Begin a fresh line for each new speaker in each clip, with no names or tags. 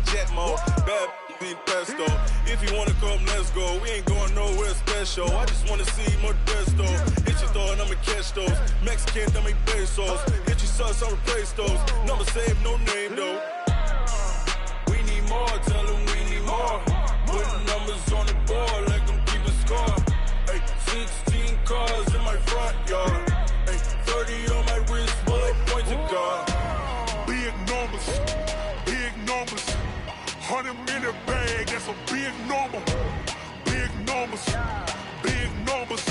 in jet mode. Bad be pesto. If you wanna come, let's go. We ain't going nowhere special. I just wanna see more desto. Hit your throw and I'ma catch those. Mexican, I make pesos. Hit your sus, I'll replace those. Number save, no name though. We need more, tell them we need more. Putting numbers on the board, let them keep a score. Ay, 16 cars in my front yard. Ay, 30 on my wrist, bullet point to God.
Big numbers, big numbers. 100 minute bag, that's a big number. Big numbers, big numbers.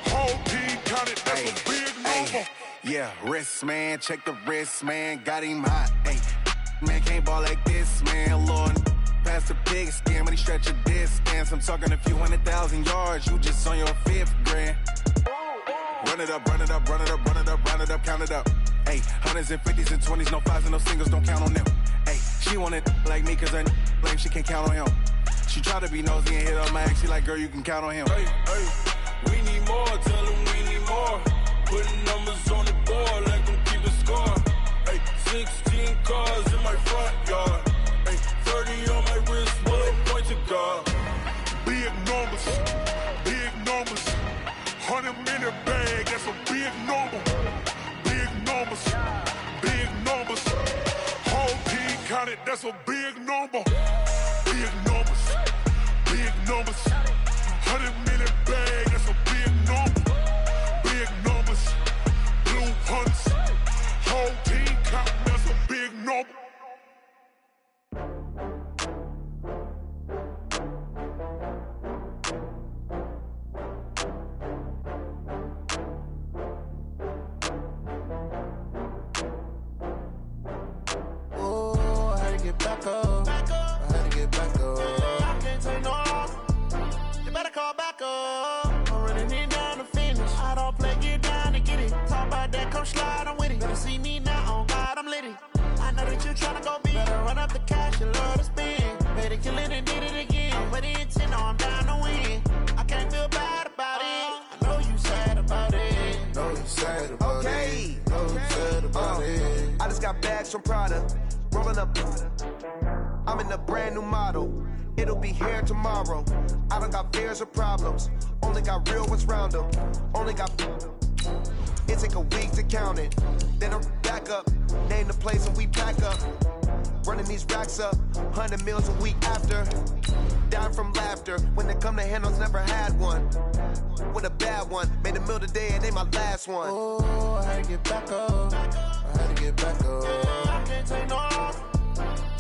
Whole team counted, that's a big number.
Yeah, wrist man, check the wrist man, got him hot. Ay, man can't ball like this, man. Lord, pass the pig skin when he stretch a distance. I'm talking a few 100,000 yards, you just on your 5th grand. Run it up, run it up, run it up, run it up, run it up, count it up. Hey, hundreds and 50s and 20s, no 5s and no singles, don't count on them. Hey, she want it like me cause her like she can't count on him. She try to be nosy and hit up my ex, she like, girl, you can count on him.
Hey, hey, we need more, tell them we need more. Putting numbers on the board, let them keep a score. Hey, 16 cars in my front yard. Hey, 30 on my wrist, bullet point to God.
Big numbers, big numbers. 100 minute bag, that's a big number. Big numbers, big numbers. Whole team counted, that's a big number. Big numbers, big numbers. 100 minute bag, that's a big number. Big numbers, blue hunts. Whole team counting, that's a big number.
Back up. I had to get back up. I can't take no loss. You better call back up. I'm running it down to finish. I don't play, get down to get it. Talk about that, come slide, I'm with it. Better see me now, on God, I'm litty. I know that you tryna go big. Better run up the cash, you love to spend. Better kill it and did it again. I'm with the intent, no, I'm down to win. I can't feel bad about it. I know you sad about it.
Know you sad about it. Know you sad about it. I just got bags from Prada. Rolling up, I'm in a brand new model. It'll be here tomorrow. I don't got fears or problems. Only got real ones round them. Only got. It take a week to count it. Then I'm back up. Name the place and we pack up. Running these racks up. 100 meals a week after. Dying from laughter. When they come to handles, never had one. With a bad one. Made a meal today and they my last one.
Oh, I had to get back up. I had to get back up. I can't take no loss.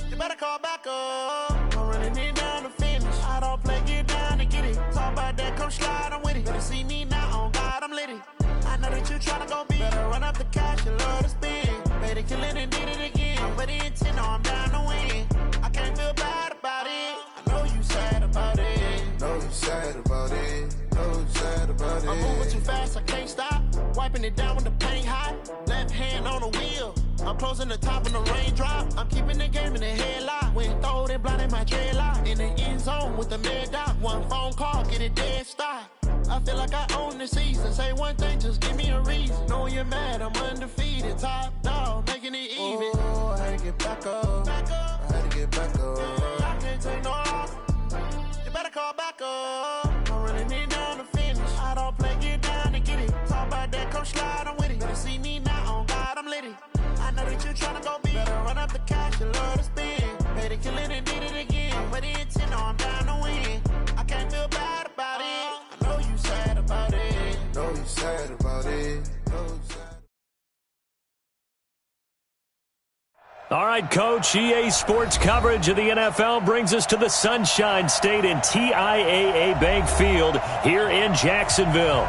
You better call back up. I'm running it down to finish. I don't play, get down to get it. Talk about that, come slide, I'm with it. Better see me now, on God, I'm litty. I know that you tryna go big. Better run up the cash, you love to spend. Better kill it and did it again. I'm with the intent, no, I'm down to win. I can't feel bad about it. I know you sad about it.
Know you sad about it. Know you sad about it.
I'm moving too fast, I can't stop. Wiping it down with the paint hot. Left hand on the wheel. I'm closing the top of the raindrop. I'm keeping the game in the headlock. When throwed and blinded my dreadlock. In the end zone with the mad dot. One phone call, get it dead stop. I feel like I own the season. Say one thing, just give me a reason. Knowing you're mad, I'm undefeated. Top dog, making it even. Oh, I had to get back up. I had to get back up. I can't take no loss. You better call back up. I'm running it down to finish. I don't play, get down to get it. Talk about that, come slide, I'm with it. Better see me now, on God, I'm litty. I know that you tryna go big. Better run up the cash, you love to spend. Better kill it and did it again. I'm with the intent, no, I'm down to win. I can't feel bad about it. I know you sad about it.
Know you sad about it. Know you sad.
All right, Coach, EA Sports coverage of the NFL brings us to the Sunshine State and TIAA Bank Field here in Jacksonville.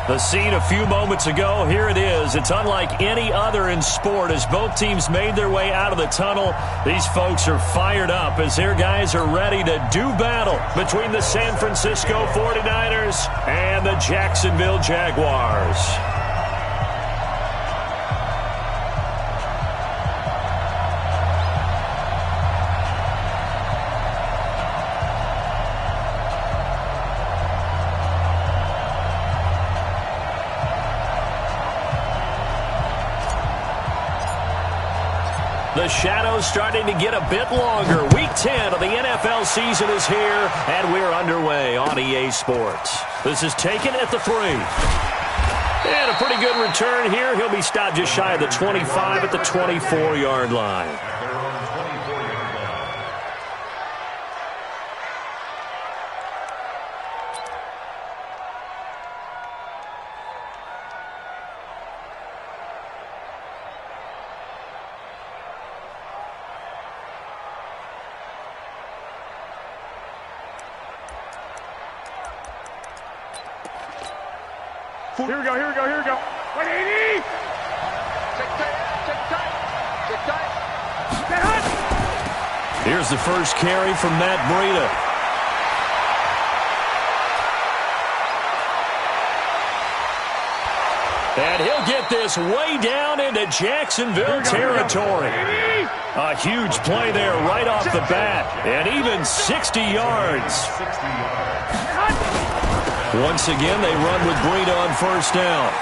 The scene a few moments ago, here it is. It's unlike any other in sport as both teams made their way out of the tunnel. These folks are fired up as their guys are ready to do battle between the San Francisco 49ers and the Jacksonville Jaguars. The shadow's starting to get a bit longer. Week 10 of the NFL season is here, and we're underway on EA Sports. This is taken at the 3. And a pretty good return here. He'll be stopped just shy of the 25 at the 24-yard line.
Here we go. 180! Check tight.
Here's the first carry from Matt Breida. And he'll get this way down into Jacksonville territory. A huge play there right off the bat. And even 60 yards. Once again, they run with Breida on first down.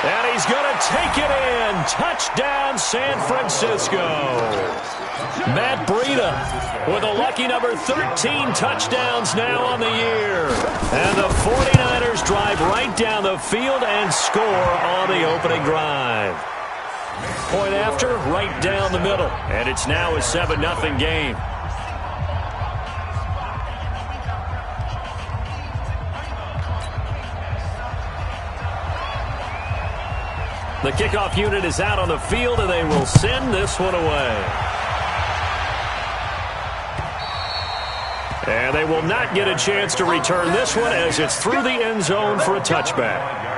And he's going to take it in. Touchdown, San Francisco. Matt Breida with a lucky number 13 touchdowns now on the year. And the 49ers drive right down the field and score on the opening drive. Point after, right down the middle. And it's now a 7-0 game. The kickoff unit is out on the field, and they will send this one away. And they will not get a chance to return this one as it's through the end zone for a touchback.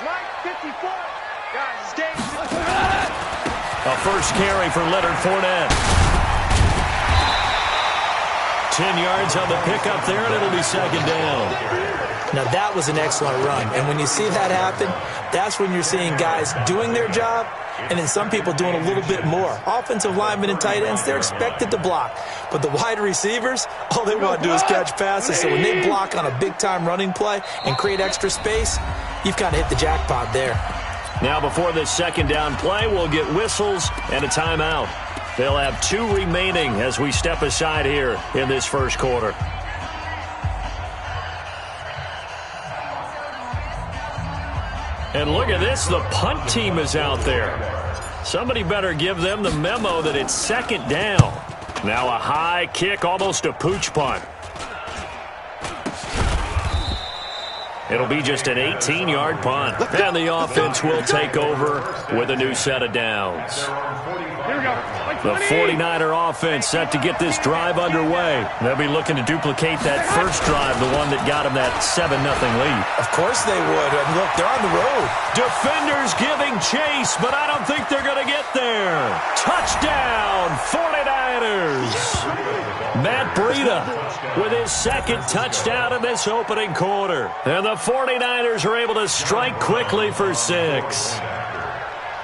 Line 54. Guys, stay.
A first carry for Leonard Fournette. 10 yards on the pickup there, and it'll be second down.
Now, that was an excellent run. And when you see that happen, that's when you're seeing guys doing their job and then some people doing a little bit more. Offensive linemen and tight ends, they're expected to block. But the wide receivers, all they want to do is catch passes. So when they block on a big-time running play and create extra space, you've kind of hit the jackpot there.
Now, before this second down play, we'll get whistles and a timeout. They'll have 2 remaining as we step aside here in this first quarter. And look at this, the punt team is out there. Somebody better give them the memo that it's second down. Now a high kick, almost a pooch punt. It'll be just an 18-yard punt. And the offense will take over with a new set of downs. The 49er offense set to get this drive underway. They'll be looking to duplicate that first drive, the one that got them that 7-0 lead.
Of course they would. And look, they're on the road.
Defenders giving chase, but I don't think they're going to get there. Touchdown, 49ers. Matt Breida with his second touchdown in this opening quarter. And the 49ers are able to strike quickly for 6.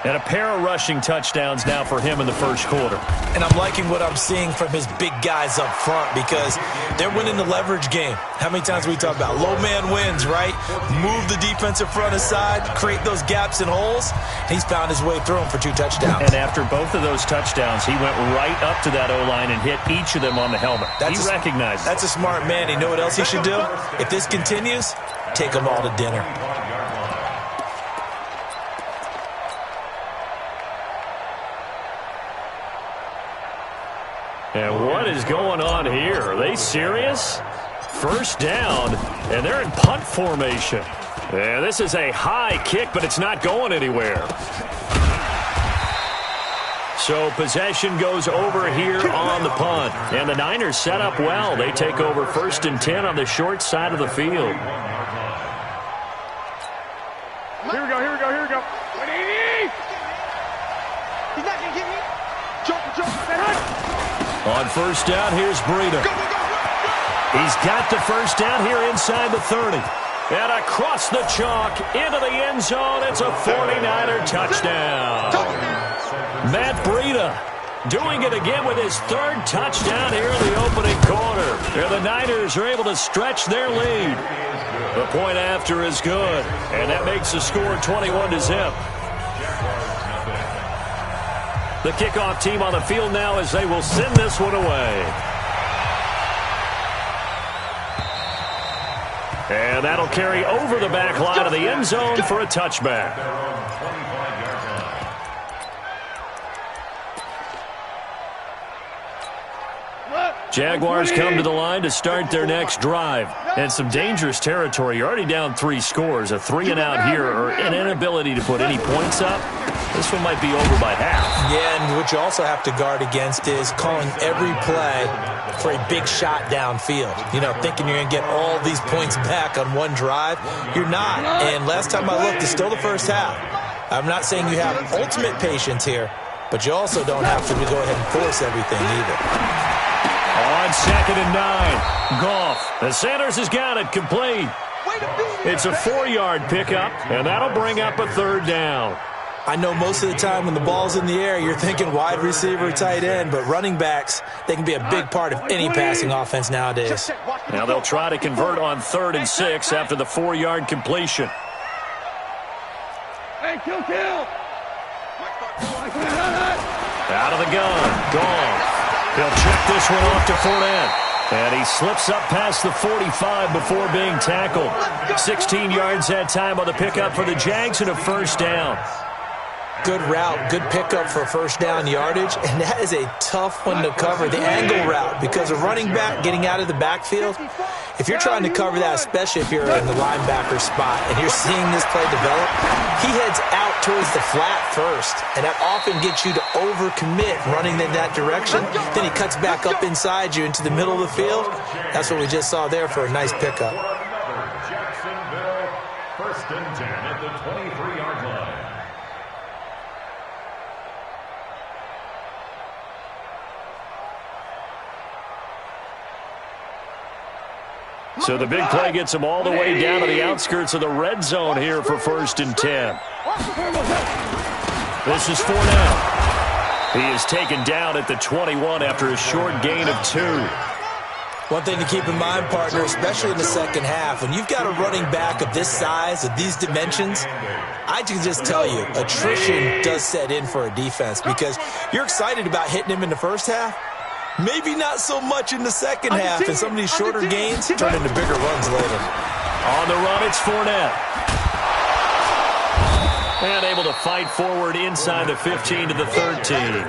And a pair of rushing touchdowns now for him in the first quarter.
And I'm liking what I'm seeing from his big guys up front because they're winning the leverage game. How many times we talk about low man wins, right? Move the defensive front aside, create those gaps and holes. He's found his way through them for 2 touchdowns.
And after both of those touchdowns, he went right up to that O-line and hit each of them on the helmet. He recognized it.
That's a smart man. You know what else he should do? If this continues, take them all to dinner.
And what is going on here? Are they serious? First down, and they're in punt formation. Yeah, this is a high kick, but it's not going anywhere. So possession goes over here on the punt. And the Niners set up well. They take over 1st and 10 on the short side of the field.
Here we go. 180! He's not going to get me. Jump.
On first down, here's Breida.
Go.
He's got the first down here inside the 30. And across the chalk into the end zone. It's a 49er touchdown. Matt Breida doing it again with his third touchdown here in the opening quarter. And the Niners are able to stretch their lead. The point after is good. And that makes the score 21-0. The kickoff team on the field now as they will send this one away. And that'll carry over the back line of the end zone for a touchback. Jaguars come to the line to start their next drive. And some dangerous territory. You're already down 3 scores. A 3-and-out here or an inability to put any points up. This one might be over by half.
Yeah, and what you also have to guard against is calling every play for a big shot downfield. You know, thinking you're going to get all these points back on one drive. You're not. And last time I looked, it's still the first half. I'm not saying you have ultimate patience here, but you also don't have to go ahead and force everything either.
On 2nd and 9, Goff. And Sanders has got it complete. It's a 4-yard pickup, and that'll bring up a 3rd down.
I know most of the time when the ball's in the air, you're thinking wide receiver, tight end, but running backs, they can be a big part of any passing offense nowadays.
Now they'll try to convert on 3rd and 6 after the 4-yard completion.
Hey, kill!
Out of the gun, Goff. He'll check this one off to Fournette. And he slips up past the 45 before being tackled. 16 yards that time on the pickup for the Jags and a 1st down.
Good route, good pickup for first down yardage, and that is a tough one to cover, the angle route, because a running back getting out of the backfield, if you're trying to cover that, especially if you're in the linebacker spot and you're seeing this play develop, he heads out towards the flat first, and that often gets you to overcommit running in that direction. Then he cuts back up inside you into the middle of the field. That's what we just saw there for a nice pickup.
Jacksonville, 1st and 10 at the 23-yard line.
So the big play gets him all the way down to the outskirts of the red zone here for 1st and 10. This is Fournette. He is taken down at the 21 after a short gain of 2.
One thing to keep in mind, partner, especially in the second half, when you've got a running back of this size, of these dimensions, I can just tell you, attrition does set in for a defense because you're excited about hitting him in the first half. Maybe not so much in the second half, and some of these shorter gains turn into bigger runs later.
On the run, it's Fournette. And able to fight forward inside the 15 to the 13.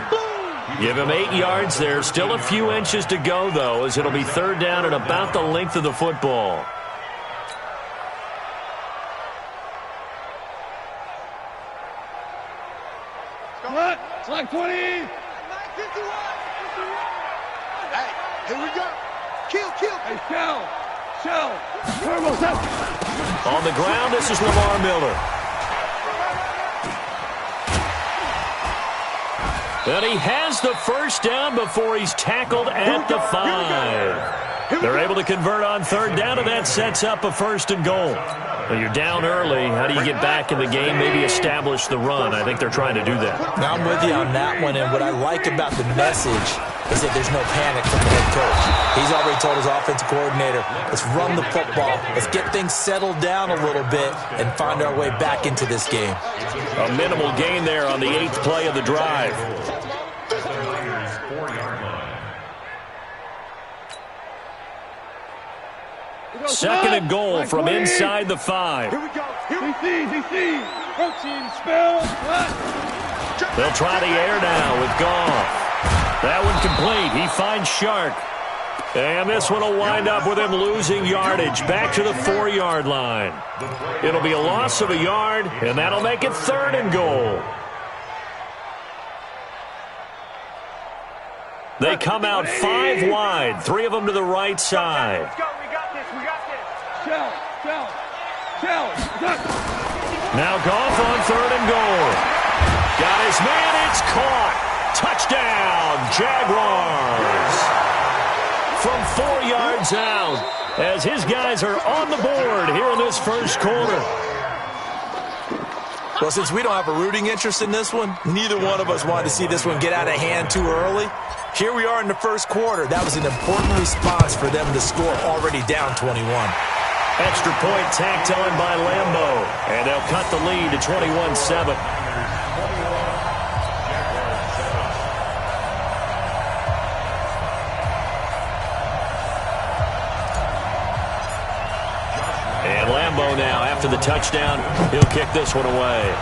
Give him 8 yards there. Still a few inches to go, though, as it'll be 3rd down and about the length of the football.
Select 20.
Hey, here we go. Kill.
Hey, shell.
On the ground, this is Lamar Miller. And he has the first down before he's tackled at the 5. They're able to convert on 3rd down, and that sets up a 1st and goal. Well, you're down early. How do you get back in the game, maybe establish the run? I think they're trying to do that.
Now, I'm with you on that one, and what I like about the message is that there's no panic from the head coach. He's already told his offensive coordinator, let's run the football, let's get things settled down a little bit and find our way back into this game.
A minimal gain there on the 8th play of the drive. Second and goal from inside the 5.
Here we go. DC. Protein spell.
They'll try the air now with Goff. That one complete. He finds Shark. And this one will wind up with him losing yardage back to the 4-yard line. It'll be a loss of a yard, and that'll make it 3rd and goal. They come out 5 wide, 3 of them to the right side.
Let's go. We got this. Shell.
Now Goff on 3rd and goal. Got his man. It's caught. Touchdown, Jaguars. from 4 yards out as his guys are on the board here in this first quarter.
Well, since we don't have a rooting interest in this one, neither one of us wanted to see this one get out of hand too early. Here we are in the first quarter. That was an important response for them to score already down 21.
Extra point tacked on by Lambeau, and they'll cut the lead to 21-7. And Lambeau now, after the touchdown, he'll kick this one away.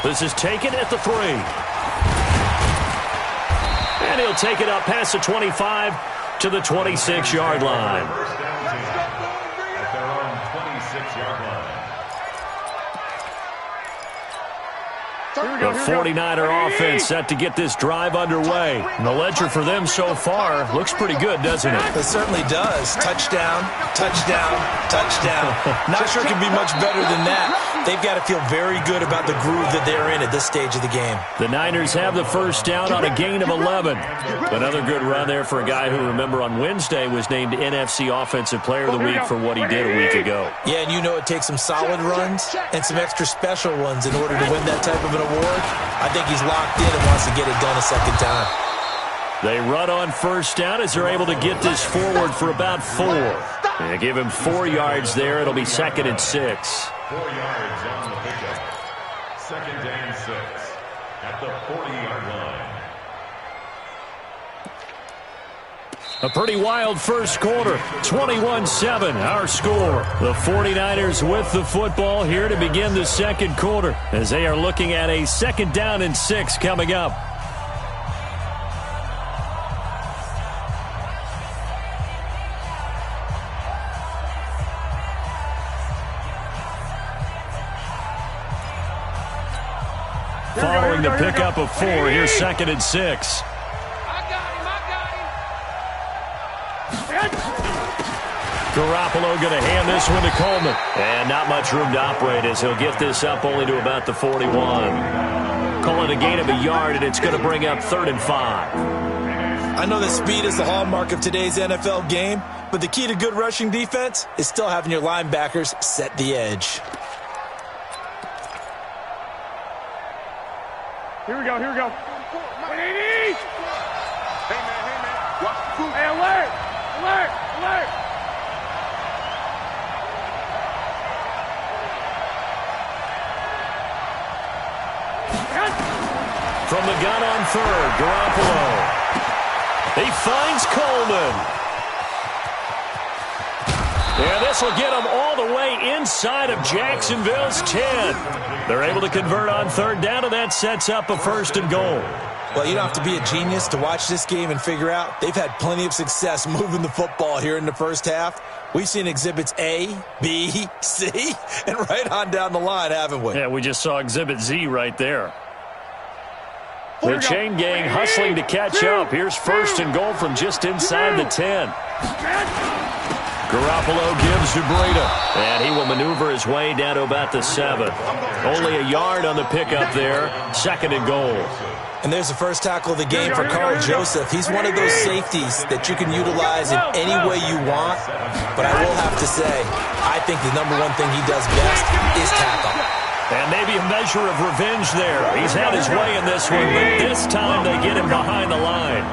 This is taken at the 3. And he'll take it up past the 25 to the 26-yard line.
At their own 26-yard line.
The 49er offense set to get this drive underway. And the ledger for them so far looks pretty good, doesn't it?
It certainly does. Touchdown, touchdown, touchdown. Not sure it can be much better than that. They've got to feel very good about the groove that they're in at this stage of the game.
The Niners have the first down on a gain of 11. Another good run there for a guy who, remember, on Wednesday was named NFC Offensive Player of the Week for what he did a week ago.
Yeah, and you know it takes some solid runs and some extra special ones in order to win that type of an award. I think he's locked in and wants to get it done a second time.
They run on first down as they're able to get this forward for about 4. They give him 4 yards there. It'll be 2nd and 6.
4 yards on the pickup. 2nd and 6 at the 40-yard line.
A pretty wild first quarter. 21-7, our score. The 49ers with the football here to begin the second quarter as they are looking at a 2nd down and 6 coming up. Following the pickup of 4, here's 2nd and 6. Garoppolo going to hand this one to Coleman. And not much room to operate as he'll get this up only to about the 41. Call it a gain of a yard, and it's going to bring up 3rd and 5.
I know that speed is the hallmark of today's NFL game, but the key to good rushing defense is still having your linebackers set the edge.
Here we go, here we go. 180! Hey, man. Hey, alert! Alert! Alert!
From the gun on 3rd, Garoppolo. He finds Coleman. And this will get him all the way inside of Jacksonville's 10. They're able to convert on 3rd down, and that sets up a 1st and goal.
Well, you don't have to be a genius to watch this game and figure out they've had plenty of success moving the football here in the first half. We've seen exhibits A, B, C, and right on down the line, haven't we?
Yeah, we just saw exhibit Z right there. The chain gang hustling to catch up. Here's 1st and goal from just inside the 10. Garoppolo gives to Breida, and he will maneuver his way down to about the 7. Only a yard on the pickup there. 2nd and goal.
And there's the first tackle of the game for Carl Joseph. He's one of those safeties that you can utilize in any way you want. But I will have to say, I think the number one thing he does best is tackle.
And maybe a measure of revenge there. He's had his way in this one, but this time they get him behind the line.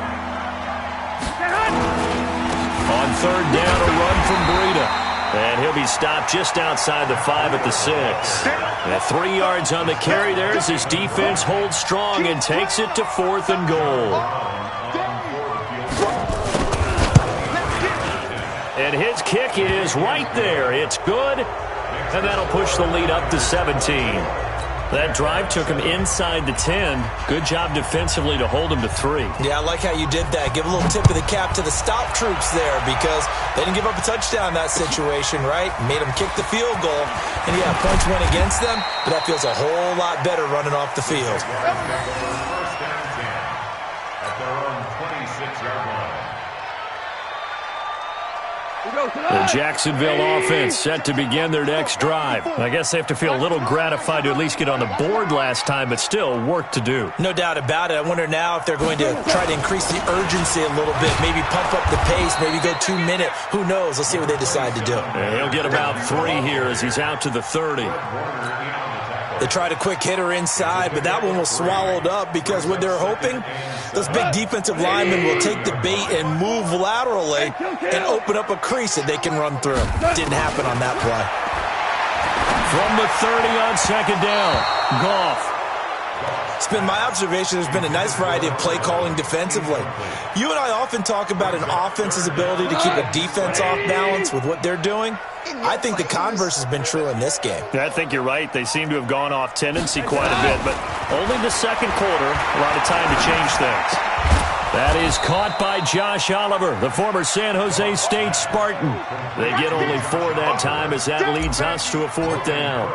On 3rd down, a run from Breida. And he'll be stopped just outside the 5 at the 6. And 3 yards on the carry there as his defense holds strong and takes it to 4th and goal. And his kick is right there. It's good. And that'll push the lead up to 17. That drive took him inside the 10. Good job defensively to hold him to 3.
Yeah, I like how you did that. Give a little tip of the cap to the stop troops there because they didn't give up a touchdown in that situation, right? Made them kick the field goal. And, yeah, points went against them, but that feels a whole lot better running off the field.
1st and 10 at their own 26-yard line.
The Jacksonville offense set to begin their next drive. I guess they have to feel a little gratified to at least get on the board last time, but still work to do.
No doubt about it. I wonder now if they're going to try to increase the urgency a little bit, maybe pump up the pace, maybe go 2 minute. Who knows? Let's see what they decide to do.
And he'll get about 3 here as he's out to the 30.
They tried a quick hitter inside, but that one was swallowed up because what they're hoping, those big defensive linemen will take the bait and move laterally and open up a crease that they can run through. Didn't happen on that play.
From the 30 on second down, Goff.
It's been my observation there's been a nice variety of play calling defensively. You and I often talk about an offense's ability to keep a defense off balance with what they're doing. I think the converse has been true in this game.
I think you're right. They seem to have gone off tendency quite a bit, but only the second quarter, a lot of time to change things. That is caught by Josh Oliver, the former San Jose State Spartan. They get only 4 that time as that leads us to a 4th down.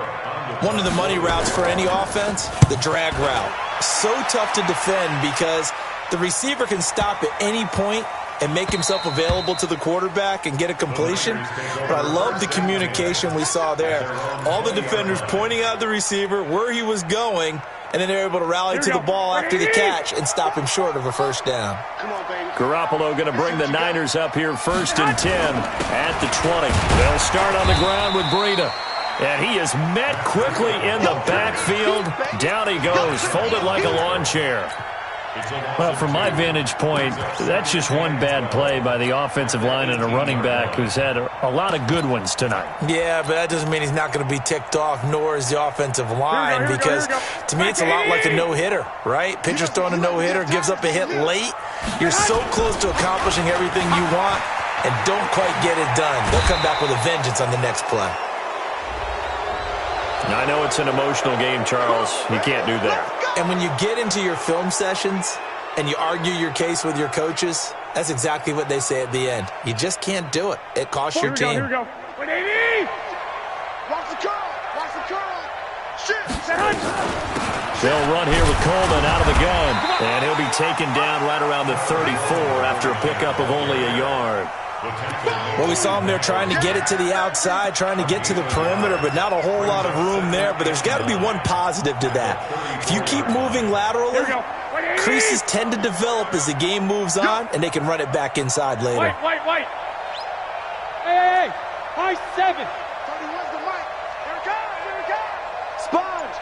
One of the money routes for any offense, the drag route. So tough to defend because the receiver can stop at any point and make himself available to the quarterback and get a completion. But I love the communication we saw there. All the defenders pointing out the receiver, where he was going, and then they're able to rally to the ball after the catch and stop him short of a first down.
Garoppolo going to bring the Niners up here 1st and 10 at the 20. They'll start on the ground with Breida. And he is met quickly in the backfield. Down he goes, folded like a lawn chair. Well, from my vantage point, that's just one bad play by the offensive line and a running back who's had a lot of good ones tonight.
Yeah, but that doesn't mean he's not going to be ticked off, nor is the offensive line, because to me it's a lot like a no-hitter, right? Pitcher's throwing a no-hitter, gives up a hit late. You're so close to accomplishing everything you want and don't quite get it done. They'll come back with a vengeance on the next play.
I know it's an emotional game, Charles. You can't do that.
And when you get into your film sessions and you argue your case with your coaches, that's exactly what they say at the end. You just can't do it. It costs your team.
Here we go. Wait, Davey! Watch the curl! Watch the curl! Shit!
They'll run here with Coleman out of the gun. And he'll be taken down right around the 34 after a pickup of only a yard.
Well, we saw him there trying to get it to the outside, trying to get to the perimeter, but not a whole lot of room there. But there's got to be one positive to that. If you keep moving laterally, creases tend to develop as the game moves on, and they can run it back inside later.
White. Hey, high 7. 31's the mic. Here it comes. Sponge.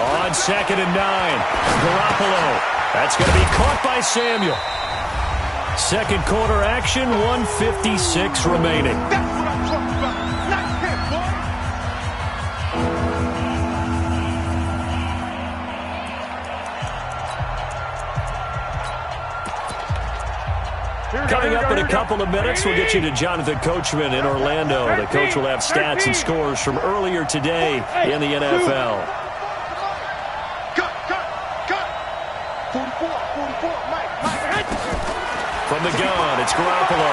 On 2nd and 9, Garoppolo. That's going to be caught by Samuel. Second quarter action, 1:56 remaining.
That's what I'm talking about. Nice hit, boy.
Coming up in a couple of minutes, we'll get you to Jonathan Coachman in Orlando. The coach will have stats and scores from earlier today in the NFL.
Cut. 44, Mike.
From the gun, it's Garoppolo.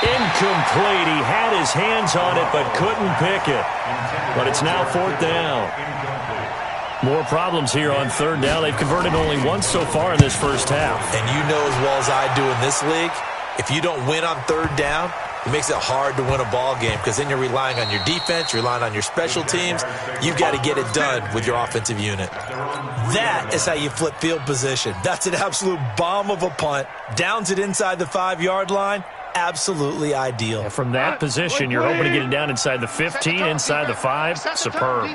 Incomplete. He had his hands on it, but couldn't pick it. But it's now 4th down. More problems here on 3rd down. They've converted only once so far in this first half.
And you know as well as I do in this league, if you don't win on 3rd down, it makes it hard to win a ball game because then you're relying on your defense, you're relying on your special teams. You've got to get it done with your offensive unit. That is how you flip field position. That's an absolute bomb of a punt. Downs it inside the 5-yard line. Absolutely ideal.
And from that position, you're hoping to get it down inside the 15, inside the 5. Superb.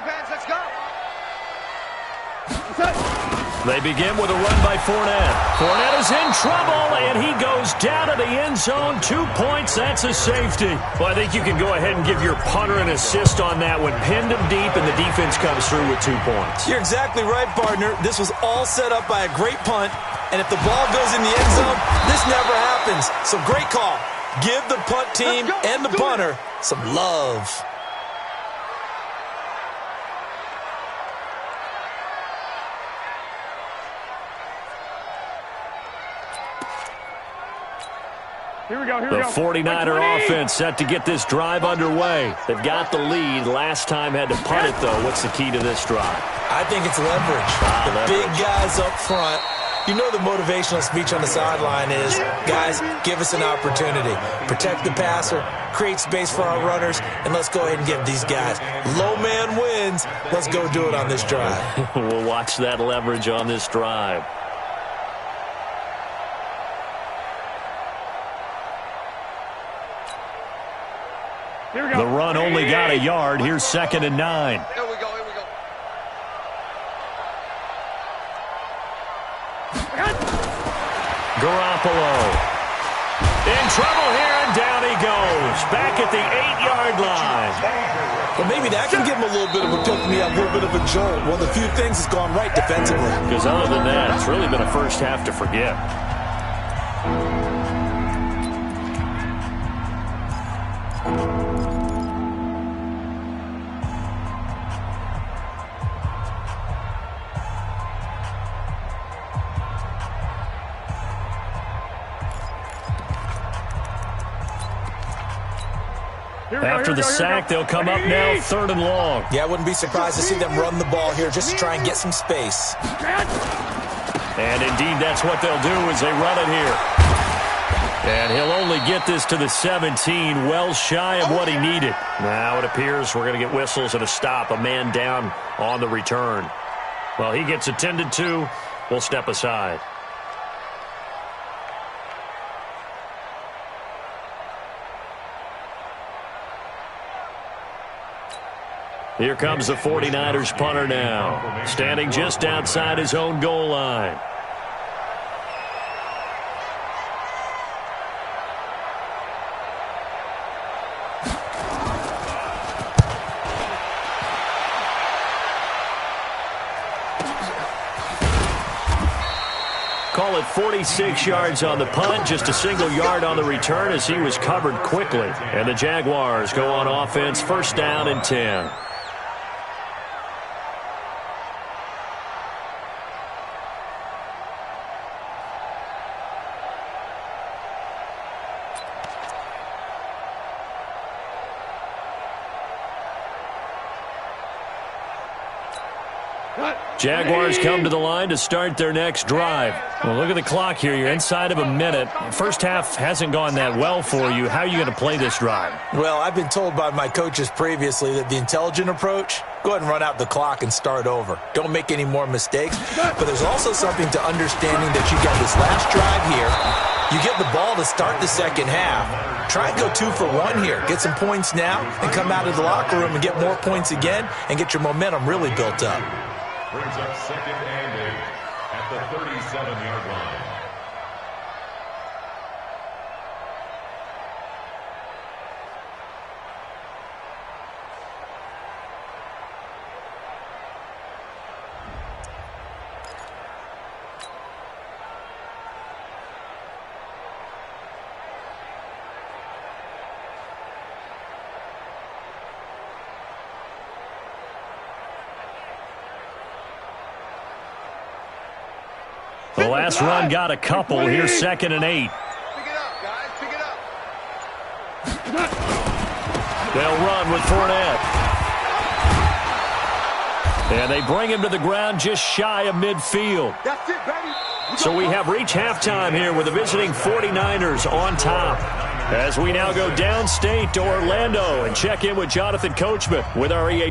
They begin with a run by Fournette. Fournette is in trouble, and he goes down to the end zone. 2 points, that's a safety. Well, I think you can go ahead and give your punter an assist on that one. Pinned him deep, and the defense comes through with 2 points.
You're exactly right, partner. This was all set up by a great punt, and if the ball goes in the end zone, this never happens. So great call. Give the punt team and the punter some love.
Here we go.
The 49er offense set to get this drive underway. They've got the lead. Last time had to punt it, though. What's the key to this drive?
I think it's leverage. Big guys up front You know the motivational speech on the sideline is, guys, give us an opportunity. Protect the passer, create space for our runners, and let's go ahead and give these guys. Low man wins. Let's go do it on this drive.
We'll watch that leverage on this drive. The run only got a yard. Here's 2nd and 9.
Here we go, here we go.
Garoppolo in trouble here, and down he goes. Back at the 8-yard line.
Well, maybe that can give him a little bit of a pick-me-up, a little bit of a jolt. One of the few things that's gone right defensively.
Because other than that, it's really been a first half to forget. After the sack, they'll come up now 3rd and long.
Yeah, I wouldn't be surprised to see them run the ball here just to try and get some space.
And indeed, that's what they'll do as they run it here. And he'll only get this to the 17, well shy of what he needed. Now it appears we're going to get whistles and a stop, a man down on the return. Well, he gets attended to. We'll step aside. Here comes the 49ers punter now, standing just outside his own goal line. Call it 46 yards on the punt, just a single yard on the return as he was covered quickly. And the Jaguars go on offense, 1st down and 10. Jaguars come to the line to start their next drive. Well, look at the clock here. You're inside of a minute. First half hasn't gone that well for you. How are you going to play this drive?
Well, I've been told by my coaches previously that the intelligent approach, go ahead and run out the clock and start over. Don't make any more mistakes. But there's also something to understanding that you got this last drive here. You get the ball to start the second half. Try and go 2 for 1 here. Get some points now and come out of the locker room and get more points again and get your momentum really built up.
Brings up 2nd and 8 at the 37-yard line.
The last run got a couple. Here's 2nd and 8.
Pick it up, guys. Pick it up.
They'll run with Fournette. And they bring him to the ground just shy of midfield.
That's it, baby.
So we have reached halftime here with the visiting 49ers on top. As we now go downstate to Orlando and check in with Jonathan Coachman with our EA.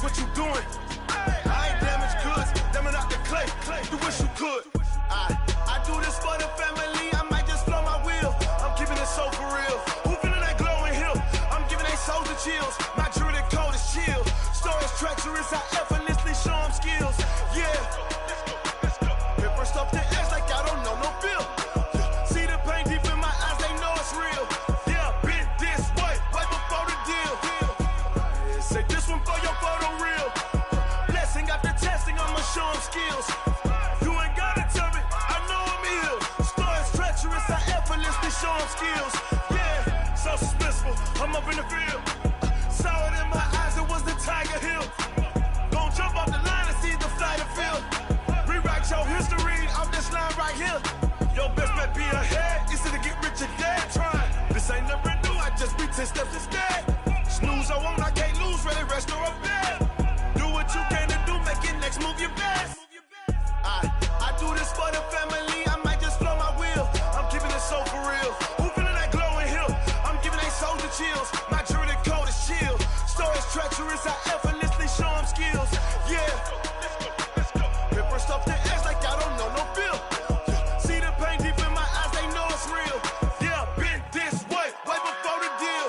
What you doing? I ain't damaged goods, them are not the clay.
show them skills. Yeah, so suspenseful, I'm up in the field. Saw it in my eyes, it was the Tiger Hill. Gon' jump off the line and see the flight of field. Rewrite your history off this line right here. Your best bet be ahead, easy to get rich or dead trying. This ain't never new, I just be 10 steps instead. Snooze, I won't, I can't lose, ready, rest or a bed. Do what you can to do, make it next move your best. I do this for the family, I might just blow my wheel. I'm keeping it so for real. Who feeling that glowing hill? I'm giving they soldier chills. My jewelry code is chill. Stories treacherous, I effortlessly show them skills. Yeah. Pepper stuff the edge like I don't know no feel. See the pain deep in my eyes, they know it's real. Yeah, been this way before the deal.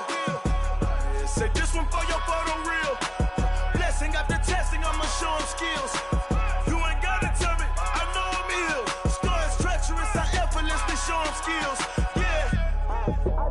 Say this one for your photo reel. Blessing after testing, I'ma show them skills. You ain't gotta tell me, I know I'm ill. Stories treacherous, I effortlessly show them skills. Yeah.